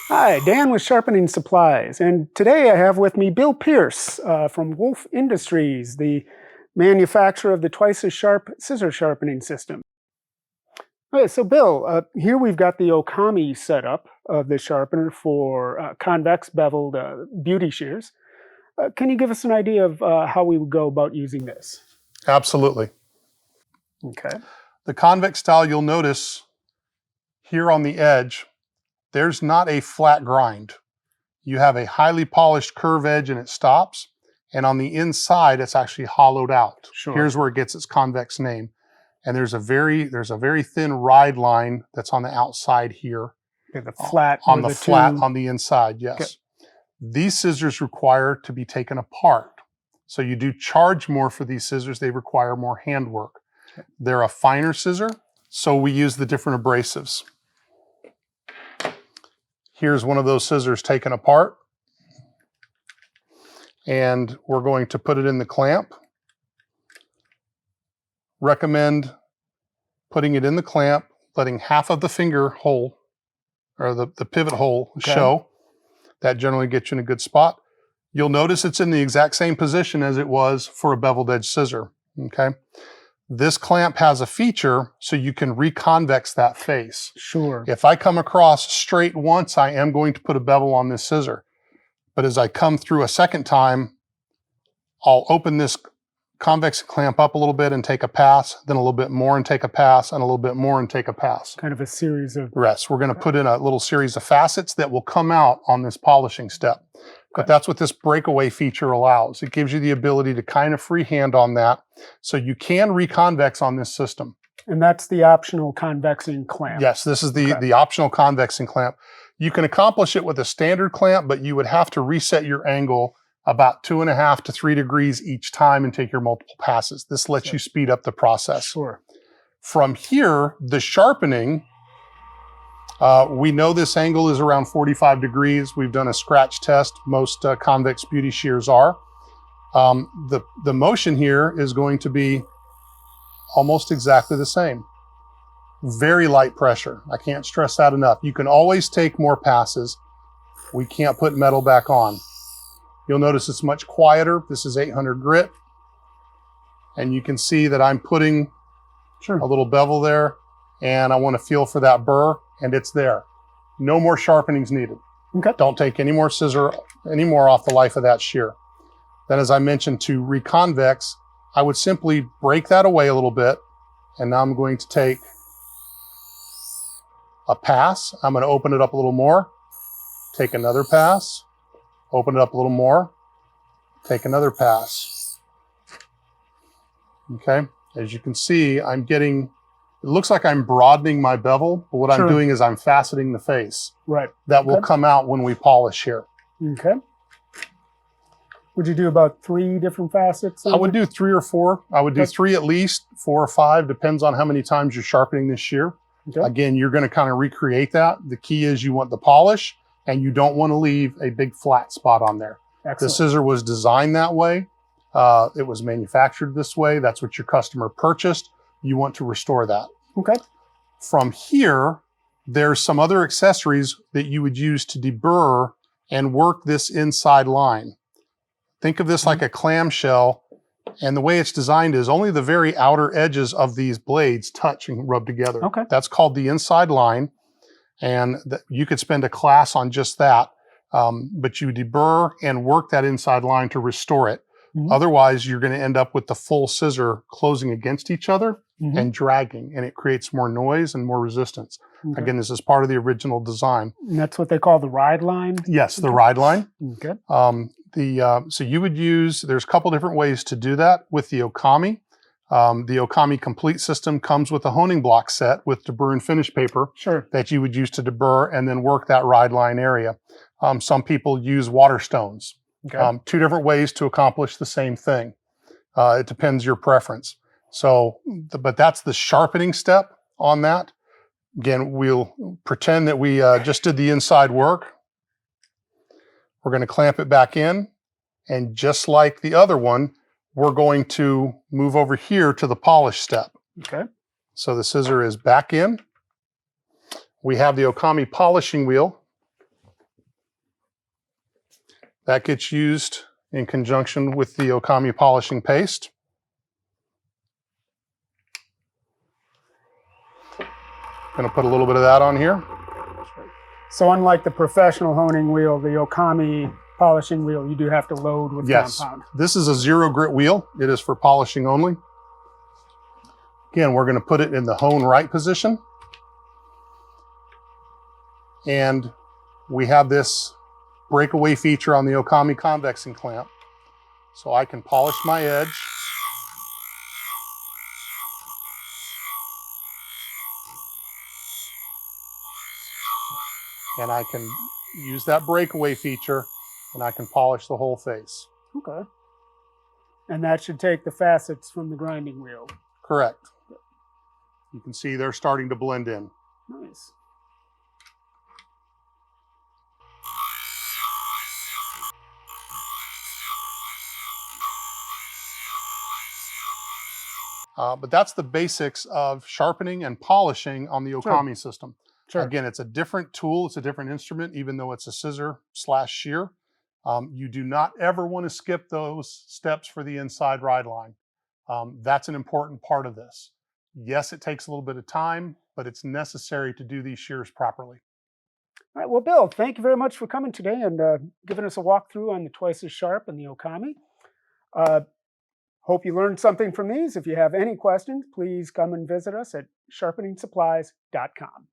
Hi, Dan with Sharpening Supplies, and today I have with me Bill Pierce from Wolff Industries, the manufacturer of the twice as sharp scissor sharpening system. Okay, so Bill, here we've got the Ookami setup of the sharpener for convex beveled beauty shears. Can you give us an idea of how we would go about using this? Absolutely. Okay. The convex style, you'll notice here on the edge, there's not a flat grind. You have a highly polished curve edge and it stops. And on the inside, it's actually hollowed out. Sure. Here's where it gets its convex name. And there's a very thin ride line that's on the outside here. Okay, the flat on the flat on the inside, yes. Okay. These scissors require to be taken apart. So you do charge more for these scissors. They require more handwork. Okay. They're a finer scissor, so we use the different abrasives. Here's one of those scissors taken apart. And we're going to put it in the clamp. Recommend putting it in the clamp, letting half of the finger hole, or the pivot hole show. That generally gets you in a good spot. You'll notice it's in the exact same position as it was for a beveled edge scissor, okay? This clamp has a feature so you can reconvex that face. Sure. If I come across straight once, I am going to put a bevel on this scissor. But as I come through a second time, I'll open this convex clamp up a little bit and take a pass, then a little bit more and take a pass, and a little bit more and take a pass. Kind of a series of... Yes, we're going to put in a little series of facets that will come out on this polishing step. But that's what this breakaway feature allows. It gives you the ability to kind of freehand on that, so you can reconvex on this system. And that's the optional convexing clamp? Yes, this is the optional convexing clamp. You can accomplish it with a standard clamp, but you would have to reset your angle about 2.5 to 3 degrees each time and take your multiple passes. This lets you speed up the process. Sure. From here, the sharpening, we know this angle is around 45 degrees. We've done a scratch test. Most convex beauty shears are. The motion here is going to be almost exactly the same. Very light pressure. I can't stress that enough. You can always take more passes. We can't put metal back on. You'll notice it's much quieter. This is 800 grit. And you can see that I'm putting a little bevel there, and I want to feel for that burr, and it's there. No more sharpening's needed. Okay. Don't take any more scissor, any more off the life of that shear. Then, as I mentioned, to reconvex, I would simply break that away a little bit, and now I'm going to take a pass. I'm going to open it up a little more, take another pass, open it up a little more, take another pass. Okay, as you can see, I'm getting, it looks like I'm broadening my bevel, but what I'm doing is I'm faceting the face. Right. That will come out when we polish here. Okay. Would you do about 3 different facets? I would do 3 or 4. I would do 3 at least, 4 or 5, depends on how many times you're sharpening this shear. Okay. Again, you're going to kind of recreate that. The key is you want the polish, and you don't want to leave a big flat spot on there. Excellent. The scissor was designed that way. It was manufactured this way. That's what your customer purchased. You want to restore that. Okay. From here, there's some other accessories that you would use to deburr and work this inside line. Think of this like a clamshell, and the way it's designed is only the very outer edges of these blades touch and rub together. Okay. That's called the inside line. And you could spend a class on just that, but you deburr and work that inside line to restore it. Mm-hmm. Otherwise, you're going to end up with the full scissor closing against each other and dragging, and it creates more noise and more resistance. Okay. Again, this is part of the original design. And that's what they call the ride line? Yes, the ride line. Okay. So you would use, there's a couple different ways to do that with the Ookami. The Ookami Complete system comes with a honing block set with deburr and finish paper that you would use to deburr and then work that ride line area. Some people use water stones. Okay. 2 different ways to accomplish the same thing. It depends your preference. So, but that's the sharpening step on that. Again, we'll pretend that we just did the inside work. We're going to clamp it back in, and just like the other one, we're going to move over here to the polish step. Okay. So the scissor is back in. We have the Ookami polishing wheel. That gets used in conjunction with the Ookami polishing paste. Going to put a little bit of that on here. So unlike the professional honing wheel, the Ookami polishing wheel, you do have to load with compound. This is a 0 grit wheel. It is for polishing only. Again, we're going to put it in the hone right position. And we have this breakaway feature on the Ookami convexing clamp. So I can polish my edge. And I can use that breakaway feature and I can polish the whole face. Okay. And that should take the facets from the grinding wheel. Correct. You can see they're starting to blend in. Nice. But that's the basics of sharpening and polishing on the Ookami system. Sure. Again, it's a different tool, it's a different instrument, even though it's a scissor/shear. You do not ever want to skip those steps for the inside ride line. That's an important part of this. Yes, it takes a little bit of time, but it's necessary to do these shears properly. All right, well, Bill, thank you very much for coming today and giving us a walkthrough on the Twice as Sharp and the Ookami. Hope you learned something from these. If you have any questions, please come and visit us at sharpeningsupplies.com.